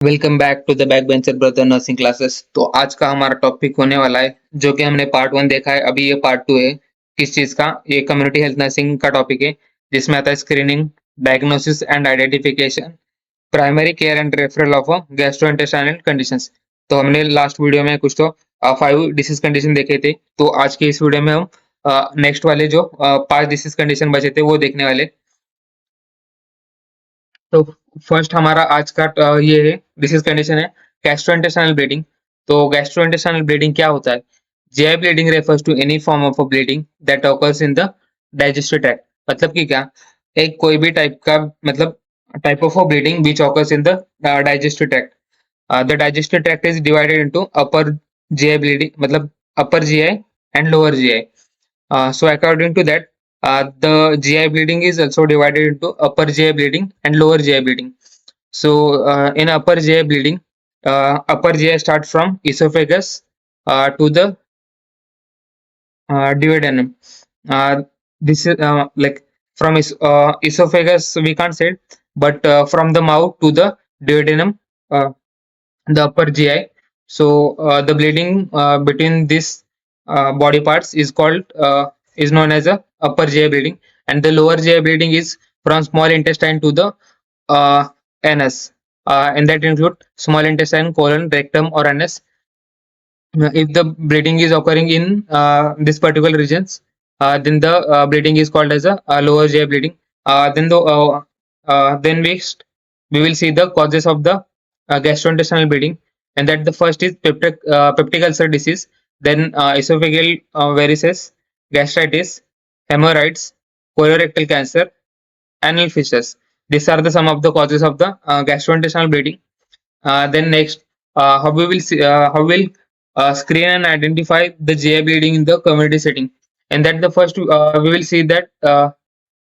Welcome back to the back bencher brother nursing classes. तो आज का हमारा टॉपिक होने वाला है जो कि हमने पार्ट वन देखा है, अभी ये पार्ट टू है। किस चीज का? ये कम्युनिटी हेल्थ नर्सिंग का टॉपिक है, जिसमें आता है screening, diagnosis and identification, primary care and referral of gastrointestinal conditions. तो हमने लास्ट वीडियो में कुछ तो 5 डिसीज कंडीशन देखे थे। तो आज के इस वीडियो में हम नेक्स्ट वाले जो 5 डिसीज कंडीशन बचे थे वो देखने वाले। तो फर्स्ट हमारा आज का ये है, डिसीज कंडीशन है गैस्ट्रोइंटेस्टाइनल ब्लीडिंग। तो गैस्ट्रोइंटेस्टाइनल ब्लीडिंग क्या होता है? GI bleeding refers to any form of bleeding that occurs in the digestive tract. मतलब कि क्या, एक कोई भी टाइप का, मतलब type of bleeding which occurs in the digestive tract. The digestive tract is divided into upper GI bleeding, मतलब upper GI and lower GI. So according to that, the GI bleeding is also divided into upper GI bleeding and lower GI bleeding. So in upper GI bleeding, upper GI start from esophagus to the duodenum. This is like from esophagus we can't say it, but from the mouth to the duodenum, uh, the upper GI. So the bleeding between these body parts is known as a upper GI bleeding, and the lower GI bleeding is from small intestine to the uh, anus, and that include small intestine, colon, rectum, or anus. If the bleeding is occurring in this particular regions, then the bleeding is called as a lower GI bleeding. Then we will see the causes of the gastrointestinal bleeding, and that the first is peptic ulcer disease, then esophageal varices, gastritis, hemorrhoids, colorectal cancer, anal fissures. These are the some of the causes of the gastrointestinal bleeding. Then next, how will screen and identify the GI bleeding in the community setting. And that the first we will see that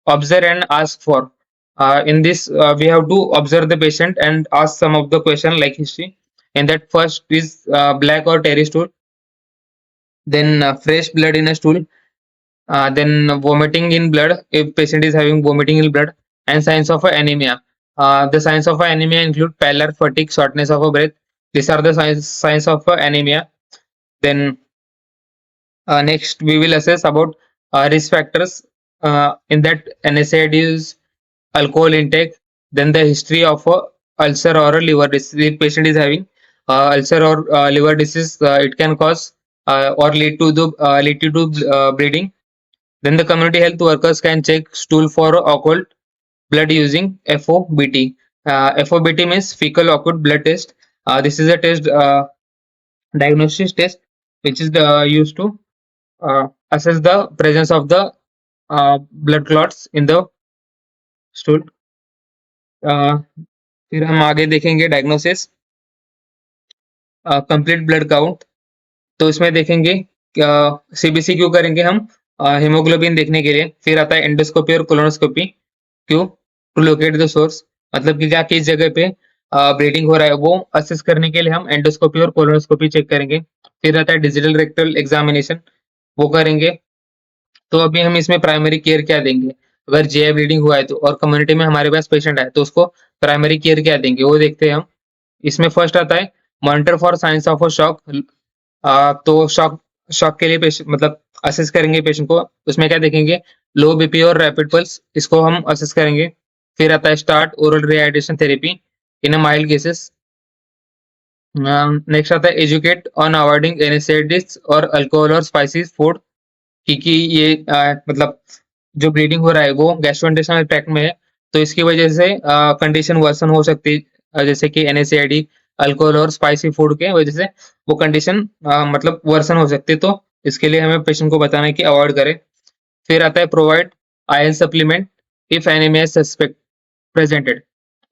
observe and ask for. In this, we have to observe the patient and ask some of the question like history. And that first is black or terry stool, then fresh blood in a stool, then vomiting in blood if patient is having vomiting in blood, and signs of anemia. The signs of anemia include pallor, fatigue, shortness of breath. These are the signs of anemia. Then next we will assess about risk factors. In that, NSAID is alcohol intake, then the history of a ulcer or a liver disease. If patient is having ulcer or liver disease, it can cause or lead to bleeding. Then the community health workers can check stool for occult blood using FOBT. FOBT means fecal occult blood test. This is a test, diagnosis test, which is used to assess the presence of the blood clots in the stool. फिर हम आगे देखेंगे diagnosis, complete blood count. तो इसमें देखेंगे CBC क्यों करेंगे हम, हीमोग्लोबिन देखने के लिए। फिर आता है एंडोस्कोपी और कोलोनोस्कोपी, क्यों? टू लोकेट द सोर्स, मतलब कि क्या किस जगह पे ब्लीडिंग हो रहा है वो असेस करने के लिए हम एंडोस्कोपी और कोलोनोस्कोपी चेक करेंगे। फिर आता है डिजिटल रेक्टल एग्जामिनेशन, वो करेंगे। तो अभी हम इसमें प्राइमरी केयर क्या देंगे अगर जीआई ब्लीडिंग हुआ है तो, और कम्युनिटी में हमारे पास पेशेंट आए तो उसको प्राइमरी केयर क्या देंगे वो देखते हैं हम। इसमें फर्स्ट आता है monitor for science of a shock. तो शॉक शॉक के लिए पेशेंट, मतलब असेस करेंगे पेशेंट को। उसमें क्या देखेंगे? लो बीपी और रैपिड पल्स, इसको हम असेस करेंगे। फिर आता है start oral rehydration therapy in a mild cases. Next आता है एजुकेट ऑन अवॉइडिंग एनेस्थेटिक्स और अल्कोहल और स्पाइसी फूड, क्योंकि ये मतलब जो ब्लीडिंग हो रहा है वो गैस्ट्रोइंटेस्टाइनल ट्रैक्ट में है, तो इसकी वजह से कंडीशन वर्सन हो सकती है। जैसे कि एनएसएआईडी, अल्कोहल और स्पाइसी फूड के वजह से वो कंडीशन मतलब वर्सन हो सकती है। तो इसके लिए हमें पेशेंट को बताना है कि अवॉइड करें। फिर आता है provide iron supplement if anaemia suspect presented.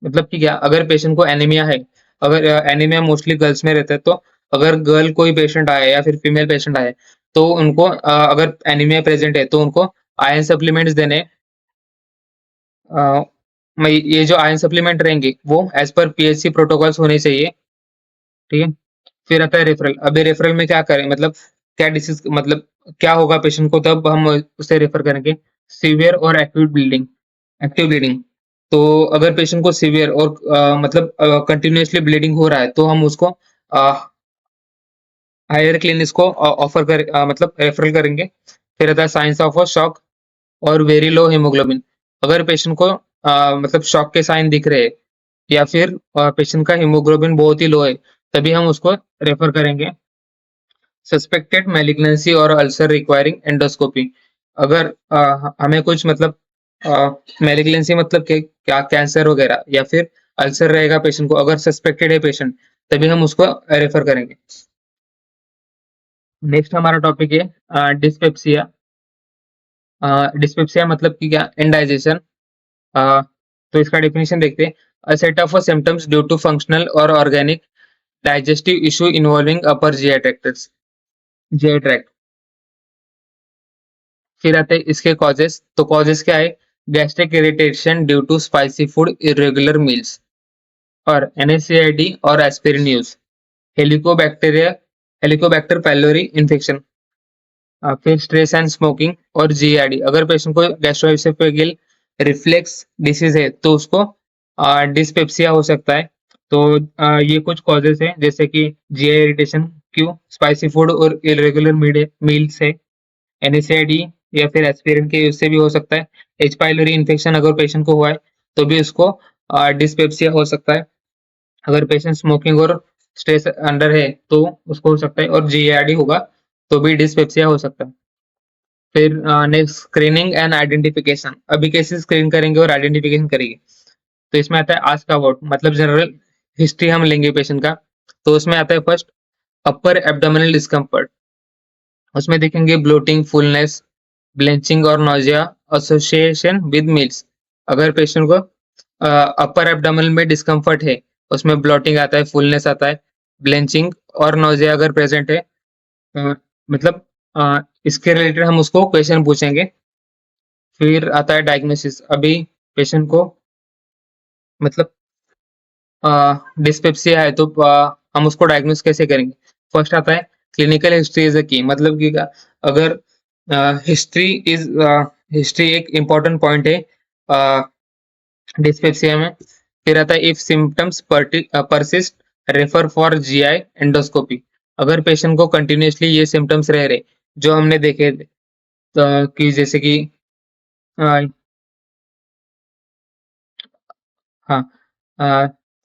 मतलब कि क्या, अगर पेशेंट को एनीमिया है, अगर एनीमिया मोस्टली गर्ल्स में रहता है, तो अगर गर्ल कोई पेशेंट आए या फिर फीमेल पेशेंट आए तो उनको अगर एनीमिया प्रेजेंट है तो उनको आयरन सप्लीमेंट्स देने। ये जो आयरन सप्लीमेंट रहेंगे वो एज पर पीएचसी प्रोटोकॉल्स होने चाहिए, ठीक है। फिर आता है रेफरल। अभी रेफरल में क्या करें, मतलब क्या डिसीज, मतलब क्या होगा पेशेंट को, तब हम उसे रेफर करेंगे। सीवियर और एक्यूट ब्लीडिंग, एक्टिव ब्लीडिंग, तो अगर पेशेंट को सीवियर और मतलब कंटिन्यूअसली ब्लीडिंग हो रहा है तो हम उसको हायर क्लिनिक्स को ऑफर कर मतलब रेफरल करेंगे। फिर आता है साइंस ऑफ अ शॉक और वेरी लो हीमोग्लोबिन। अगर पेशेंट को मतलब शॉक के साइन दिख रहे हैं या फिर पेशेंट का हीमोग्लोबिन बहुत ही लो है, तभी हम उसको रेफर करेंगे। सस्पेक्टेड मैलिग्नेंसी और अल्सर रिक्वायरिंग एंडोस्कोपी। अगर हमें कुछ मतलब मैलिग्नेंसी मतलब क्या कैंसर वगैरह या फिर अल्सर रहेगा पेशेंट को, अगर सस्पेक्टेड है पेशेंट, तभी हम उसको रेफर करेंगे। नेक्स्ट हमारा टॉपिक है डिस्पेप्सिया। डिस्पेप्सिया मतलब कि क्या, इंडाइजेशन। तो इसका डेफिनेशन देखते हैं। A set of symptoms due to functional और organic digestive issue involving upper GI tract. GI tract. फिर आते हैं इसके कॉजेस। तो कॉजेस क्या है? Gastric irritation due to spicy food, irregular meals, और एनएसएआईडी और aspirin use. Helicobacteria, helicobacter pylori infection. फिर स्ट्रेस एंड स्मोकिंग और जीआईडी। अगर पेशेंट को गैस्ट्रोएसोफेजियल रिफ्लेक्स डिसीज है तो उसको डिस्पेप्सिया हो सकता है। तो ये कुछ कॉजेस हैं, जैसे कि जीआई इरिटेशन क्यों, स्पाइसी फूड और इरेगुलर मील्स है, एनएसएआईडी या फिर एस्पिरिन के यूज से भी हो सकता है। एच पाइलोरी इन्फेक्शन अगर पेशेंट को हुआ है तो भी उसको डिस्पेप्सिया हो सकता है। अगर पेशेंट स्मोकिंग और स्ट्रेस अंडर है तो उसको हो सकता है, और जीएआरडी होगा तो भी डिस्पेप्सिया हो सकता है। फिर नेक्स्ट स्क्रीनिंग एंड आइडेंटिफिकेशन। अभी कैसे स्क्रीन करेंगे और आइडेंटिफिकेशन करेंगे? तो इसमें आता है आस्क अबाउट, मतलब जनरल हिस्ट्री हम लेंगे पेशेंट का। तो उसमें आता है फर्स्ट अपर एब्डोमिनल डिस्कम्फर्ट। उसमें देखेंगे ब्लोटिंग, फुलनेस, ब्लेंचिंग और नोजिया एसोसिएशन विद मील्स। अगर पेशेंट को अपर एब्डोमिनल में डिस्कम्फर्ट है, उसमें ब्लोटिंग आता है, फुलनेस आता है, ब्लेंचिंग और नोजिया अगर प्रेजेंट है, मतलब इसके रिलेटेड हम उसको क्वेश्चन पूछेंगे। फिर आता है डायग्नोसिस। अभी पेशेंट को मतलब डिस्पेप्सिया है तो हम उसको डायग्नोस कैसे करेंगे? फर्स्ट आता है क्लिनिकल हिस्ट्री इज अ की, मतलब कि अगर हिस्ट्री इज हिस्ट्री एक इम्पॉर्टेंट पॉइंट है डिस्पेप्सिया में। फिर आता है if symptoms persist refer for GI endoscopy. अगर पेशेंट को कंटिन्यूसली ये सिम्टम्स रह रहे जो हमने देखे थे, कि जैसे कि हाँ,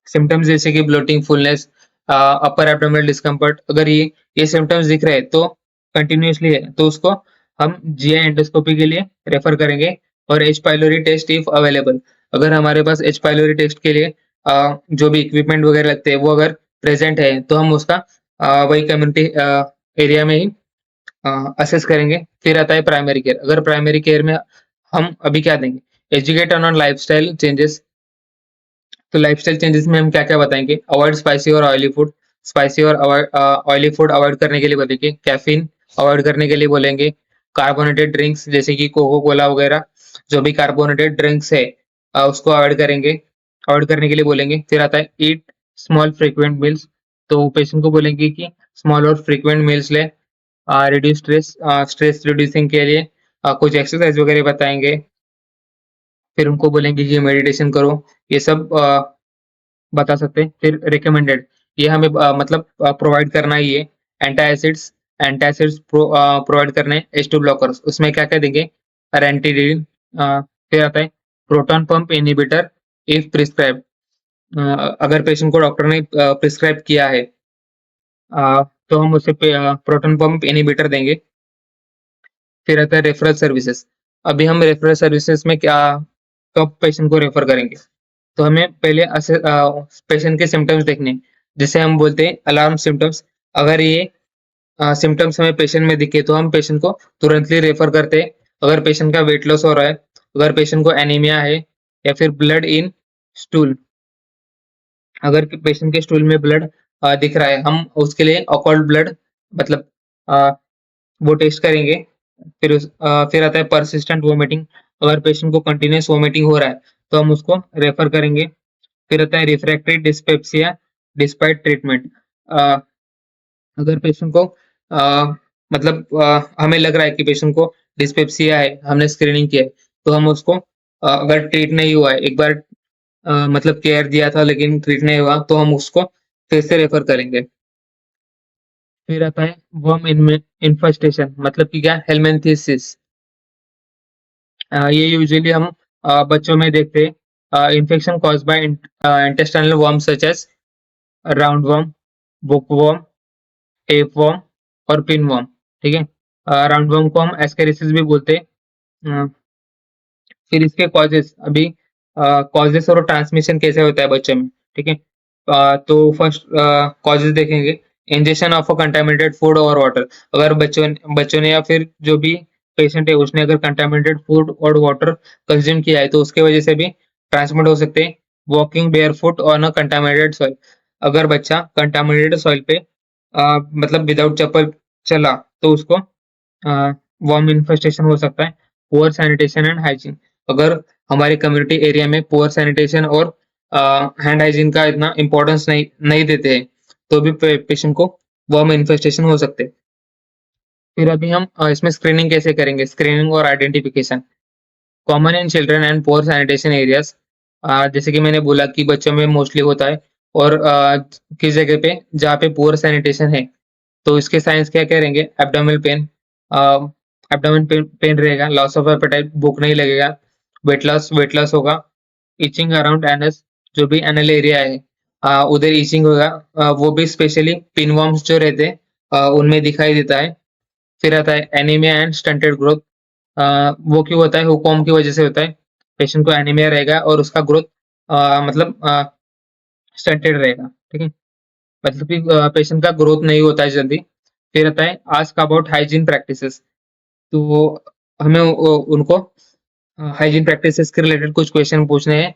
सिम्टम्स जैसे कि ब्लोटिंग, फुलनेस, अपर एब्डोमिनल डिस्कम्फर्ट, अगर ये सिम्टम्स दिख रहे हैं तो कंटिन्यूसली है तो उसको हम जीआई एंडोस्कोपी के लिए रेफर करेंगे। और H pylori test if available. अगर हमारे पास एच पाइलोरी टेस्ट के लिए जो भी इक्विपमेंट वगैरह लगते हैं वो अगर प्रेजेंट है तो हम उसका वही कम्युनिटी एरिया में ही असेस करेंगे। फिर आता है प्राइमरी केयर। अगर प्राइमरी केयर में हम अभी क्या देंगे? Educate on lifestyle changes. तो लाइफस्टाइल चेंजेस में हम क्या-क्या बताएँगे? अवॉइड स्पाइसी और ऑयली फूड। स्पाइसी और ऑयली फूड अवॉइड करने के लिए बोलेंगे। कैफ़ीन अवॉइड करने के लिए बोलेंगे। कार्बोनेटेड ड्रिंक्स जैसे कि कोको कोला वगैरह, जो भी कार्बोनेटेड ड्रिंक्स है उसको अवॉइड करेंगे, अवॉइड करने के लिए बोलेंगे। फिर आता है ईट स्मॉल फ्रीक्वेंट मील्स। तो पेशेंट को बोलेंगे कि स्मॉल और फ्रीक्वेंट मील्स लें। रिड्यूस स्ट्रेस, स्ट्रेस रिड्यूसिंग के लिए कुछ एक्सरसाइज वगैरह बताएँगे। फिर उनको बोलेंगे कि मेडिटेशन करो। ये सब बता सकते हैं। फिर रिकमेंडेड, ये हमें मतलब प्रोवाइड करना ही है। एंटासिड्स, एंटासिड्स प्रोवाइड करने हैं। H2 ब्लॉकर्स, उसमें क्या-क्या देंगे? रेंटिडिन। फिर आता है proton pump inhibitor if prescribed. अगर पेशेंट को डॉक्टर ने प्रिस्क्राइब किया है तो हम उसे प्रोटॉन पंप इन्हिबिटर देंगे। फिर आता है रेफरल सर्विसेज। अभी हम रेफरल सर्विसेज में क्या, कब पेशेंट को रेफर करेंगे? तो हमें पहले पेशेंट के सिम्टम्स देखने हैं, जिसे हम बोलते हैं अलार्म सिम्टम्स। अगर ये सिम्टम्स हमें पेशेंट में दिखे तो हम पेशेंट को तुरंतली रेफर करते हैं। अगर पेशेंट का वेट लॉस हो रहा है, अगर पेशेंट को एनीमिया है या फिर ब्लड इन स्टूल, अगर पेशेंट के स्टूल में ब्लड दिख रहा है, हम उसके लिए ऑकल्ट ब्लड मतलब अ, वो टेस्ट करेंगे। फिर आता है परसिस्टेंट वोमिटिंग। अगर पेशेंट को कंटिन्यूअस वोमिटिंग हो रहा है तो हम उसको रेफर करेंगे। फिर आता है रिफ्रैक्टरी डिस्पेप्सिया डिस्पाइट ट्रीटमेंट। अगर पेशेंट को मतलब हमें लग रहा है कि पेशेंट को डिस्पेप्सिया है, हमने स्क्रीनिंग किया है, तो हम उसको अगर ट्रीट नहीं हुआ है, एक बार मतलब केयर दिया था लेकिन ट्रीट नहीं हुआ, तो हम उसको फिर से रेफर करेंगे। फिर आता है वर्म इन्फेस्टेशन, मतलब कि क्या, हेलमिंथेसिस। ये यूजुअली हम बच्चों में देखते हैं। Infection cause by intestinal worm such as round worm, bookworm, tapeworm और पिनवर्म। ठीक है। राउंड वर्म को हम एस्केरिसिस भी बोलते हैं। फिर इसके कॉजेस, अभी कॉजेस और ट्रांसमिशन कैसे होता है बच्चे में। ठीक है। तो फर्स्ट कॉजेस देखेंगे। Injection of a contaminated food और वाटर। अगर बच्चों ने या फिर जो भी पेशेंट है उसने अगर कंटामिनेटेड फूड और वाटर कंज्यूम किया है तो उसके वजह से भी ट्रांसमिट हो सकते हैं। Walking bear foot on a contaminated soil. अगर बच्चा कंटामिनेटेड सॉइल पे मतलब विदाउट चप्पल चला तो उसको वर्म इन्फेस्टेशन हो सकता है। Poor sanitation and hygiene. अगर हमारे कम्युनिटी एरिया में पुअर सैनिटेशन और हैंड हाइजीन का इतना इम्पोर्टेंस नहीं नहीं देते हैं तो भी पेशेंट को वर्म इन्फेस्टेशन हो सकते हैं। फिर अभी हम इसमें स्क्रीनिंग कैसे करेंगे, स्क्रीनिंग और identification. Common in children and poor sanitation areas. जैसे कि मैंने बोला कि बच्चों में मोस्टली होता है, और किस जगह पे जहाँ पे पुअर सैनिटेशन है तो इसके साइंस क्या करेंगे। एब्डोमिनल पेन, एब्डोमिन पेन रहेगा, लॉस ऑफ एपेटाइट, भूख नहीं लगेगा, वेट लॉस होगा, इचिंग अराउंड एनस, जो भी एनल एरिया है उधर इचिंग होगा। वो भी स्पेशली पिनवर्म्स जो रहते हैं उनमें दिखाई देता है। फिर आता है एनीमिया एंड स्टंटेड ग्रोथ। वो क्यों होता है, हुकॉम की वजह से होता है। पेशेंट को एनीमिया रहेगा और उसका ग्रोथ मतलब स्टंटेड रहेगा। ठीक है। मतलब कि पेशेंट का ग्रोथ नहीं होता है जल्दी। फिर आता है आस्क अबाउट हाइजीन प्रैक्टिसेस। तो हमें उनको हाइजीन प्रैक्टिसेस के रिलेटेड कुछ क्वेश्चन पूछने हैं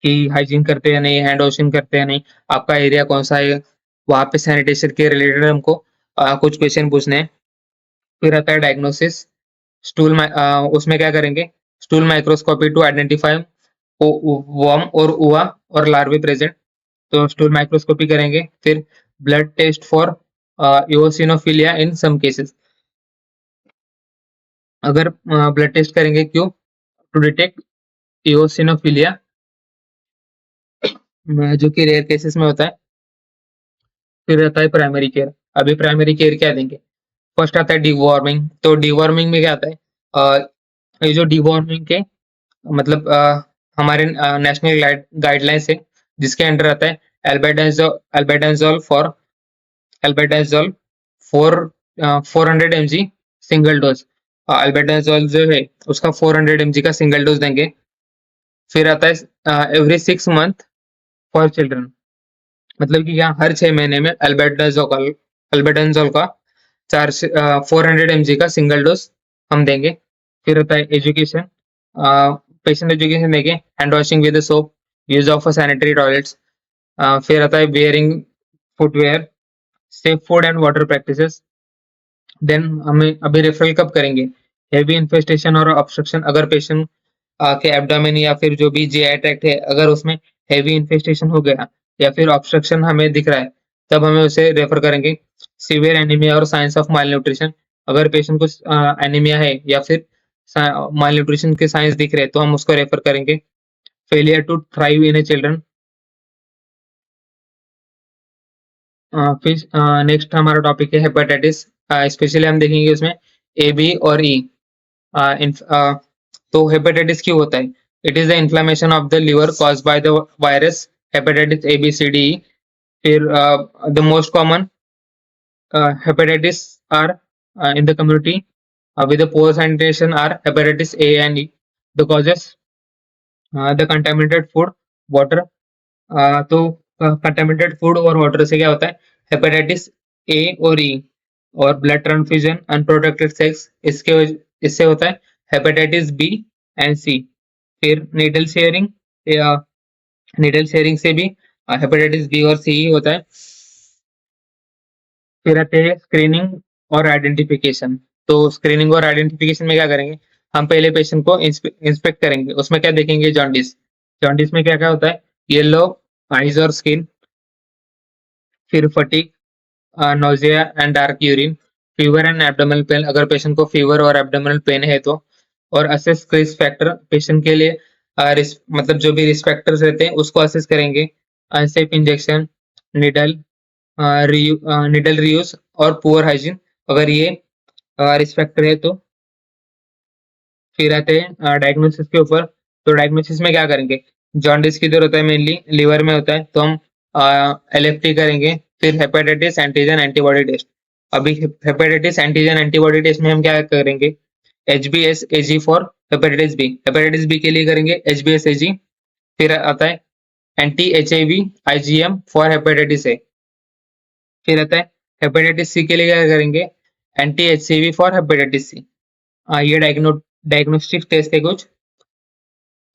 कि हाइजीन करते हैं नहीं, हैंड वॉशिंग करते हैं नहीं, आपका एरिया कौन सा है, वहाँ पे सैनिटेशन के रिलेटेड हमको कुछ क्वेश्चन पूछने हैं। फिर आता है डायग्नोसिस। उसमें क्या करेंगे, stool microscopy to identify worm और उआ और लार्वे प्रेजेंट। तो स्टूल माइक्रोस्कोपी करेंगे। फिर blood test for eosinophilia in some cases. अगर ब्लड टेस्ट करेंगे, क्यों, टू डिटेक्ट इओसिनोफिलिया, जो कि रेयर केसेस में होता है। फिर आता है प्राइमरी केयर। अभी प्राइमरी केयर क्या देंगे, फर्स्ट आता है डिवॉर्मिंग। तो डिवॉर्मिंग में क्या आता है, ये जो डिवॉर्मिंग के मतलब हमारे नेशनल गाइडलाइंस है जिसके अंडर आता है albendazole for albendazole four 400 mg single dose. Albendazole जो है उसका 400 mg का सिंगल डोज देंगे। फिर आता है एवरी 6 मंथ फॉर चिल्ड्रन। मतलब कि यहाँ हर 6 महीने में अल्बेंडाजोल का 400 mg का सिंगल डोज हम देंगे। फिर होता है एजुकेशन, पेशेंट एजुकेशन देंगे, hand washing with soap, use of sanitary toilets. फिर आता है wearing footwear, safe food and water practices. Then हमें अभी रेफरल कब करेंगे, हेवी इन्फेस्टेशन और ऑब्स्ट्रक्शन। अगर पेशेंट के एब्डोमेन या फिर जो भी जीआई ट्रैक्ट है अगर उसमें हेवी इन्फेस्टेशन हो गया या फिर ऑब्स्ट्रक्शन हमें दिख रहा है तब हमें उसे रेफर करेंगे। सीवियर एनीमिया और साइंस ऑफ माल न्यूट्रिशन। अगर पेशेंट को एनीमिया है या फिर माल न्यूट्रिशन के साइंस दिख रहे हैं तो हम उसको रेफर करेंगे। Failure to thrive in a children. फिर नेक्स्ट हमारा टॉपिक है हेपेटाइटिस। स्पेशली हम देखेंगे उसमें ए बी और ई। तो हेपेटाइटिस क्यों होता है, it is the inflammation of the liver cause by the virus hepatitis A B C D E. फिर the most common hepatitis are in the community with the poor sanitation are hepatitis A and E. The causes, the contaminated food, water. तो contaminated food और water से क्या होता है, hepatitis A और ई, और blood transfusion, unprotected sex, इससे होता है हेपेटाइटिस बी एंड सी। फिर नीडल शेयरिंग से भी हेपेटाइटिस बी और सी होता है। फिर आते हैं स्क्रीनिंग और आइडेंटिफिकेशन। तो स्क्रीनिंग और आइडेंटिफिकेशन में क्या करेंगे, हम पहले पेशेंट को इंस्पेक्ट करेंगे। उसमें क्या देखेंगे, जॉन्डिस। जॉन्डिस में क्या क्या होता है, येलो आइज और स्किन। फिर fatigue, nausea and dark urine, fever and abdominal pain, अगर पेशेंट को फीवर और एब्डोमिनल पेन है तो। और असेस रिस्क फैक्टर, पेशेंट के लिए मतलब जो भी रिस्क फैक्टर्स रहते हैं उसको असेस करेंगे, unsafe injection, needle needle reuse और पुअर हाइजीन, अगर ये रिस्क फैक्टर है तो। फिर आते हैं डायग्नोसिस के ऊपर। तो डायग्नोसिस में क्या करेंगे, जॉन्डिस किधर होता है, मेनली लिवर में होता है, तो हम LFT करेंगे। फिर हेपेटाइटिस एंटीजन एंटीबॉडी टेस्ट। अभी हेपेटाइटिस एंटीजन एंटीबॉडी टेस्ट में हम क्या करेंगे, HBsAg फॉर हेपेटाइटिस बी के लिए करेंगे HBsAg। फिर आता है anti HIV IgM for hepatitis A. फिर आता है हेपेटाइटिस सी के लिए क्या करेंगे, anti HCV for hepatitis C. ये डायग्नोस्टिक टेस्ट है कुछ।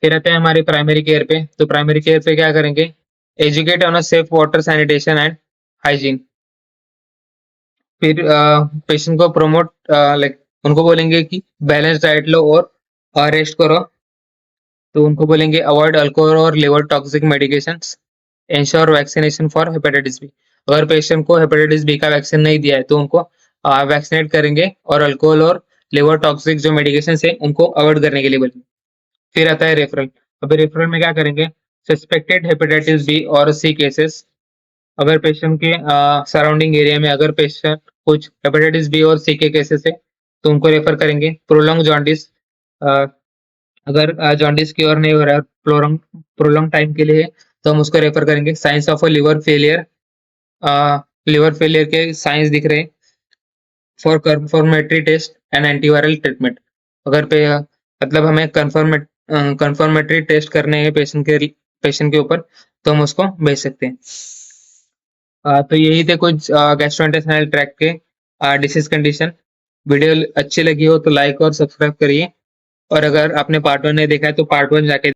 फिर आते हैं हमारे प्राइमरी केयर पे। तो प्राइमरी केयर पे क्या करेंगे, educate on a safe water sanitation and hygiene. फिर पेशेंट को प्रमोट, लाइक उनको बोलेंगे कि बैलेंस डाइट लो और रेस्ट करो। तो उनको बोलेंगे अवॉइड अल्कोहल और liver toxic medications, ensure vaccination for hepatitis B. अगर पेशेंट को हेपेटाइटिस बी का वैक्सीन नहीं दिया है तो उनको वैक्सीनेट करेंगे, और अल्कोहल और लिवर टॉक्सिक जो मेडिकेशन है उनको अवॉइड करने के लिए बोलेंगे। फिर आता है रेफरल। अभी रेफरल में क्या करेंगे, सस्पेक्टेड हेपेटाइटिस बी और सी केसेस। अगर पेशेंट के सराउंडिंग एरिया में अगर पेशेंट कुछ हेपेटाइटिस बी और सी के केसेस है तो उनको रेफर करेंगे। प्रोलॉन्ग जॉन्डिस, अगर जॉन्डिस क्योर नहीं हो रहा है, प्रोलॉन्ग टाइम के लिए है, तो हम उसको रेफर करेंगे। Signs of a liver failure के साइंस दिख रहे हैं, for confirmatory test and antiviral treatment. अगर पे मतलब हमें कंफर्मेटरी टेस्ट करने हैं पेशेंट के ऊपर, तो हम उसको भेज सकते हैं। तो यही थे कुछ गैस्ट्रोइंटेस्टाइनल ट्रैक्ट के डिसीज कंडीशन। वीडियो अच्छी लगी हो तो लाइक और सब्सक्राइब करिए, और अगर आपने पार्ट 1 नहीं देखा है तो पार्ट 1 जाके